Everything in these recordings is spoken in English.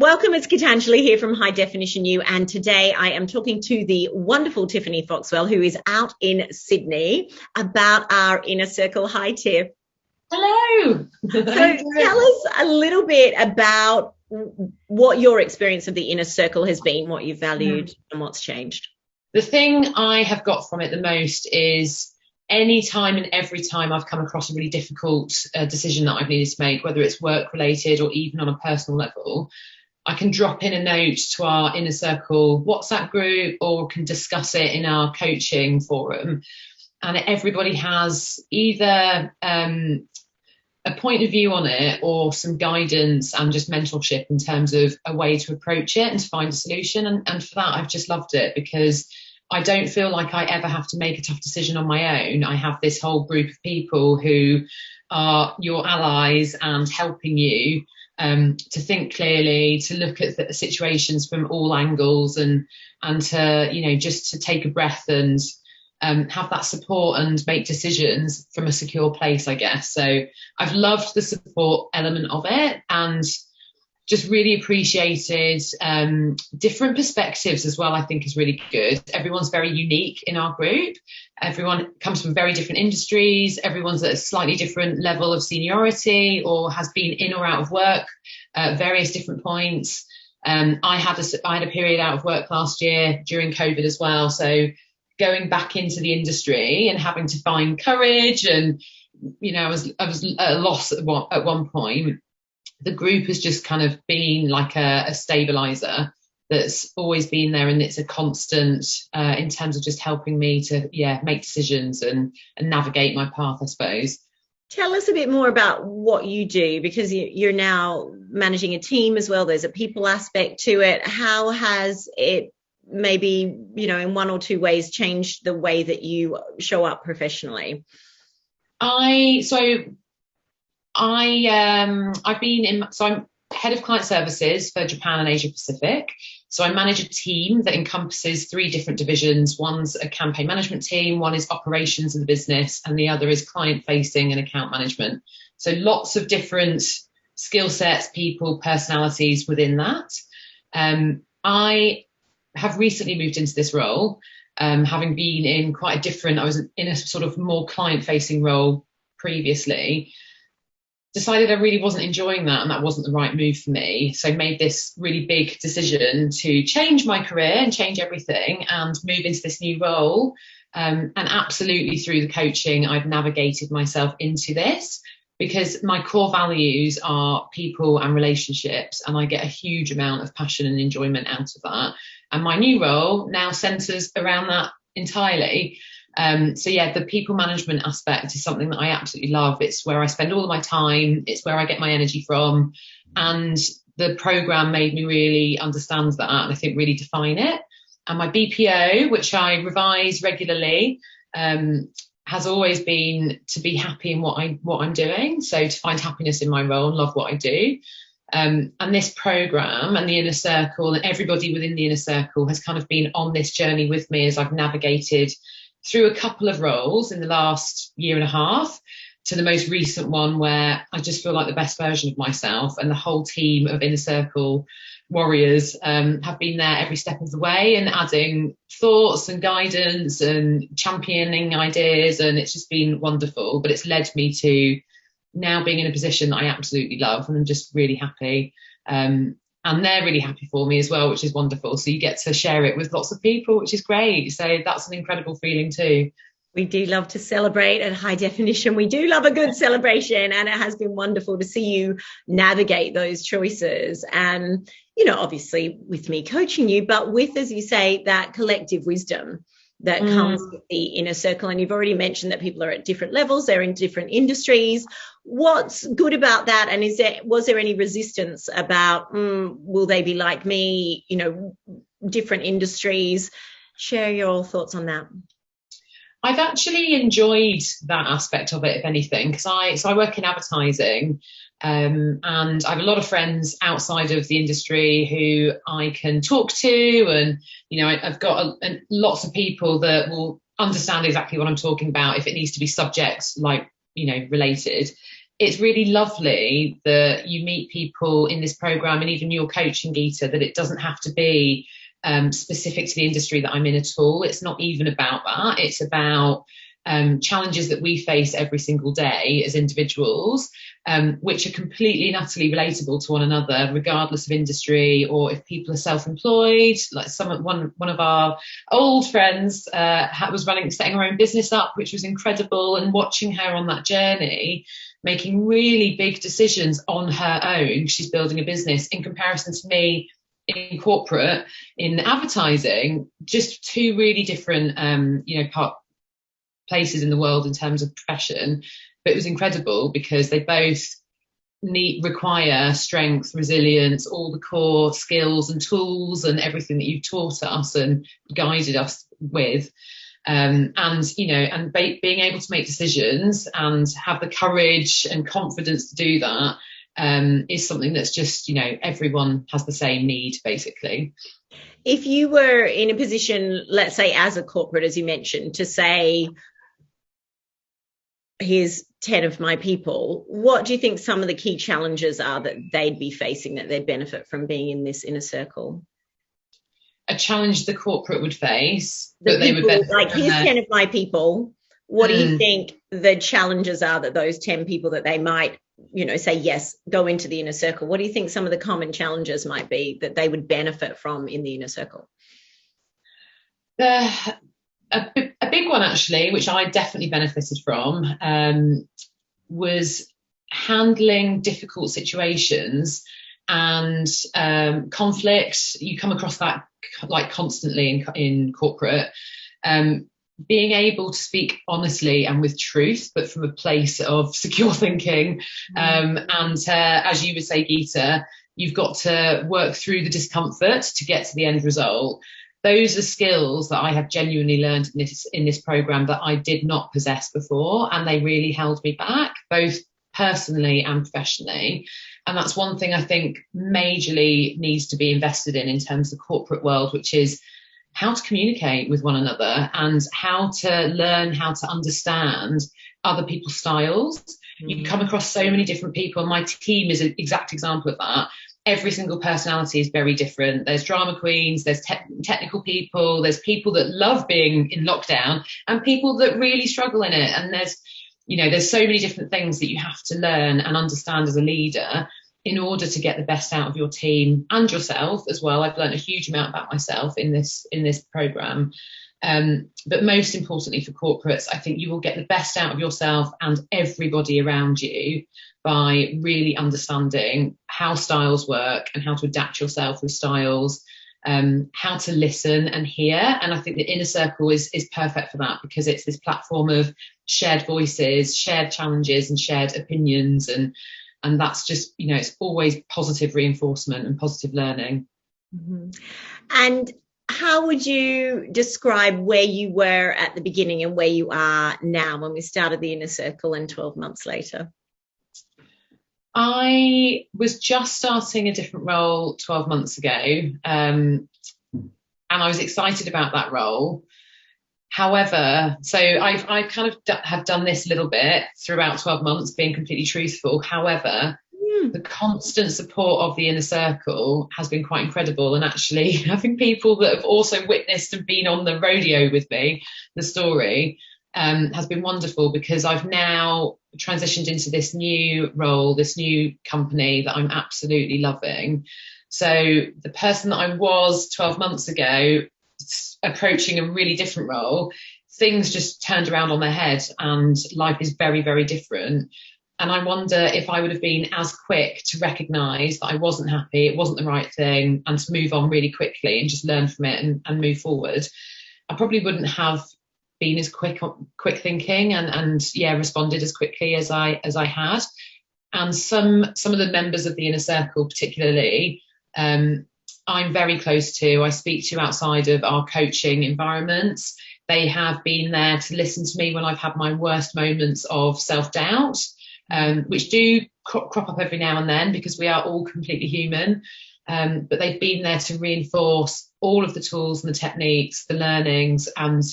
Welcome, it's Gitanjali here from High Definition U, and today I am talking to the wonderful Tiffany Foxwell, who is out in Sydney, about our inner circle. Hi, Tiff. Hello. So tell us a little bit about what your experience of the inner circle has been, what you've valued and what's changed. The thing I have got from it the most is any time and every time I've come across a really difficult decision that I've needed to make, whether it's work related or even on a personal level, I can drop in a note to our inner circle WhatsApp group or can discuss it in our coaching forum. And everybody has either a point of view on it or some guidance and just mentorship in terms of a way to approach it and to find a solution. And for that, I've just loved it because I don't feel like I ever have to make a tough decision on my own. I have this whole group of people who are your allies and helping you to think clearly, to look at the situations from all angles and to, just to take a breath and have that support and make decisions from a secure place, I guess. So I've loved the support element of it and just really appreciated different perspectives as well. I think is really good. Everyone's very unique in our group. Everyone comes from very different industries. Everyone's at a slightly different level of seniority or has been in or out of work at various different points. I had a period out of work last year during COVID as well. So going back into the industry and having to find courage and, I was at a loss at one point. The group has just kind of been like a stabilizer that's always been there, and it's a constant in terms of just helping me to make decisions and navigate my path, I suppose. Tell us a bit more about what you do, because you're now managing a team as well. There's a people aspect to it. How has it maybe, in one or two ways changed the way that you show up professionally? I'm head of client services for Japan and Asia Pacific. So I manage a team that encompasses three different divisions. One's a campaign management team, one is operations of the business, and the other is client facing and account management. So lots of different skill sets, people, personalities within that. I have recently moved into this role, having been in I was in a sort of more client facing role previously. Decided I really wasn't enjoying that and that wasn't the right move for me. So made this really big decision to change my career and change everything and move into this new role. And absolutely through the coaching, I've navigated myself into this because my core values are people and relationships, and I get a huge amount of passion and enjoyment out of that. And my new role now centers around that entirely. The people management aspect is something that I absolutely love. It's where I spend all of my time. It's where I get my energy from. And the program made me really understand that and I think really define it. And my BPO, which I revise regularly, has always been to be happy in what I'm doing. So to find happiness in my role and love what I do. And this program and the inner circle and everybody within the inner circle has kind of been on this journey with me as I've navigated through a couple of roles in the last year and a half to the most recent one where I just feel like the best version of myself, and the whole team of inner circle warriors have been there every step of the way and adding thoughts and guidance and championing ideas, and it's just been wonderful. But it's led me to now being in a position that I absolutely love, and I'm just really happy. And they're really happy for me as well, which is wonderful. So you get to share it with lots of people, which is great. So that's an incredible feeling too. We do love to celebrate at High Definition. We do love a good celebration, and it has been wonderful to see you navigate those choices. And, obviously with me coaching you, but with, as you say, that collective wisdom that comes with the inner circle. And you've already mentioned that people are at different levels, they're in different industries. What's good about that? And was there any resistance about, will they be like me, different industries? Share your thoughts on that. I've actually enjoyed that aspect of it, if anything, because I work in advertising, and I have a lot of friends outside of the industry who I can talk to, and I've got lots of people that will understand exactly what I'm talking about if it needs to be subjects like related. it's really lovely that you meet people in this program, and even your coaching, Geeta, that it doesn't have to be specific to the industry that I'm in at all. It's not even about that. It's about challenges that we face every single day as individuals, which are completely and utterly relatable to one another, regardless of industry, or if people are self-employed. Like one of our old friends was setting her own business up, which was incredible, and watching her on that journey, making really big decisions on her own. She's building a business in comparison to me in corporate, in advertising, just two really different, places in the world in terms of profession. But it was incredible because they both require strength, resilience, all the core skills and tools and everything that you've taught us and guided us with. Being able to make decisions and have the courage and confidence to do that is something that's just, everyone has the same need, basically. If you were in a position, let's say as a corporate, as you mentioned, to say, here's 10 of my people, what do you think some of the key challenges are that they'd be facing, that they'd benefit from being in this inner circle? A challenge the corporate would face, here's 10 of my people. What do you think the challenges are that those 10 people that they might, say, yes, go into the inner circle? What do you think some of the common challenges might be that they would benefit from in the inner circle? A big one, actually, which I definitely benefited from, was handling difficult situations and conflict. You come across that like constantly in corporate. Being able to speak honestly and with truth, but from a place of secure thinking. And as you would say, Geeta, you've got to work through the discomfort to get to the end result. Those are skills that I have genuinely learned in this program that I did not possess before, and they really held me back, both personally and professionally. And that's one thing I think majorly needs to be invested in terms of the corporate world, which is how to communicate with one another and how to learn how to understand other people's styles. You come across so many different people. My team is an exact example of that. Every single personality is very different. There's drama queens, there's technical people, there's people that love being in lockdown and people that really struggle in it. And there's so many different things that you have to learn and understand as a leader in order to get the best out of your team and yourself as well. I've learned a huge amount about myself in this program. But most importantly for corporates, I think you will get the best out of yourself and everybody around you by really understanding how styles work and how to adapt yourself with styles, how to listen and hear. And I think the inner circle is perfect for that, because it's this platform of shared voices, shared challenges and shared opinions. And that's just, it's always positive reinforcement and positive learning. Mm-hmm. And how would you describe where you were at the beginning and where you are now when we started the inner circle and 12 months later? I was just starting a different role 12 months ago, and I was excited about that role. However, so I kind of have done this a little bit throughout 12 months, being completely truthful. However, the constant support of the inner circle has been quite incredible. And actually having people that have also witnessed and been on the rodeo with me, the story, has been wonderful, because I've now transitioned into this new role, this new company that I'm absolutely loving. So the person that I was 12 months ago, approaching a really different role, things just turned around on their head and life is very, very different. And I wonder if I would have been as quick to recognise that I wasn't happy, it wasn't the right thing, and to move on really quickly and just learn from it and move forward. I probably wouldn't have been as quick thinking and responded as quickly as I had. And some of the members of the inner circle particularly, I'm very close to, I speak to outside of our coaching environments. They have been there to listen to me when I've had my worst moments of self-doubt, which do crop up every now and then, because we are all completely human. But they've been there to reinforce all of the tools and the techniques, the learnings, and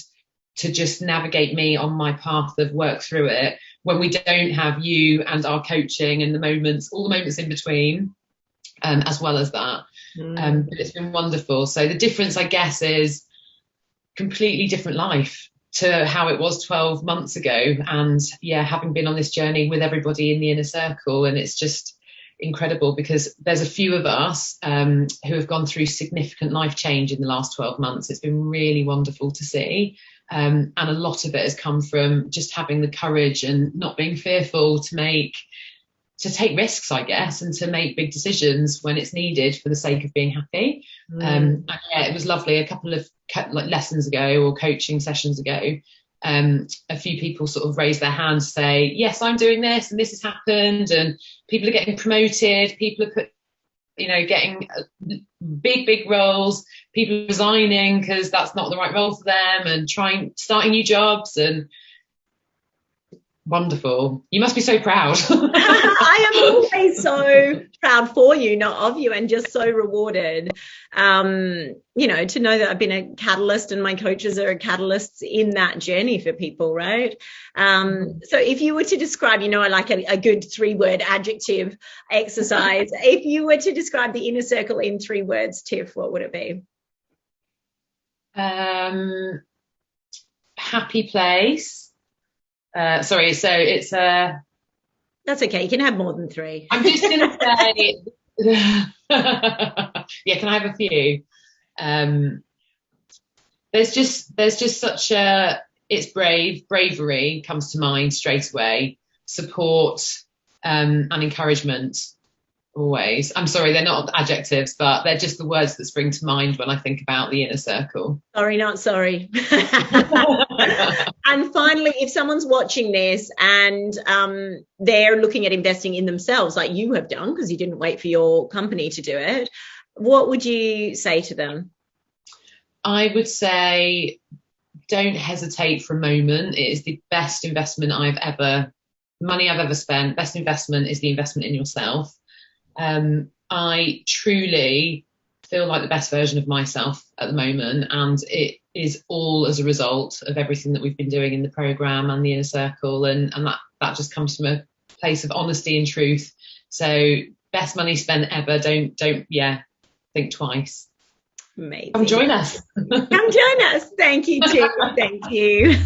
to just navigate me on my path of work through it when we don't have you and our coaching and all the moments in between, as well as that. But it's been wonderful. So the difference, I guess, is completely different life to how it was 12 months ago. And yeah, having been on this journey with everybody in the inner circle, and it's just incredible because there's a few of us who have gone through significant life change in the last 12 months. It's been really wonderful to see. And a lot of it has come from just having the courage and not being fearful to take risks, I guess, and to make big decisions when it's needed for the sake of being happy. And yeah, it was lovely. A couple of lessons ago or coaching sessions ago, a few people sort of raised their hands to say, yes, I'm doing this and this has happened, and people are getting promoted, people are getting big roles, people resigning because that's not the right role for them, and starting new jobs. And wonderful. You must be so proud. I am always so proud for you, not of you, and just so rewarded, to know that I've been a catalyst and my coaches are catalysts in that journey for people, right? So if you were to describe, I like a good 3-word adjective exercise. If you were to describe the inner circle in 3 words, Tiff, what would it be? Happy place. Sorry, so it's That's okay. You can have more than 3. I'm just going to say, yeah. Can I have a few? There's just such it's bravery comes to mind straight away. Support and encouragement. Always. I'm sorry, they're not adjectives, but they're just the words that spring to mind when I think about the inner circle. Sorry, not sorry. And finally, if someone's watching this and they're looking at investing in themselves like you have done, because you didn't wait for your company to do it, what would you say to them? I would say don't hesitate for a moment. It is the best investment money I've ever spent. Best investment is the investment in yourself. I truly feel like the best version of myself at the moment, and it is all as a result of everything that we've been doing in the program and the inner circle, and that just comes from a place of honesty and truth. So best money spent ever. Don't think twice. Amazing. Come join us. Come join us. Thank you, Tiff. Thank you.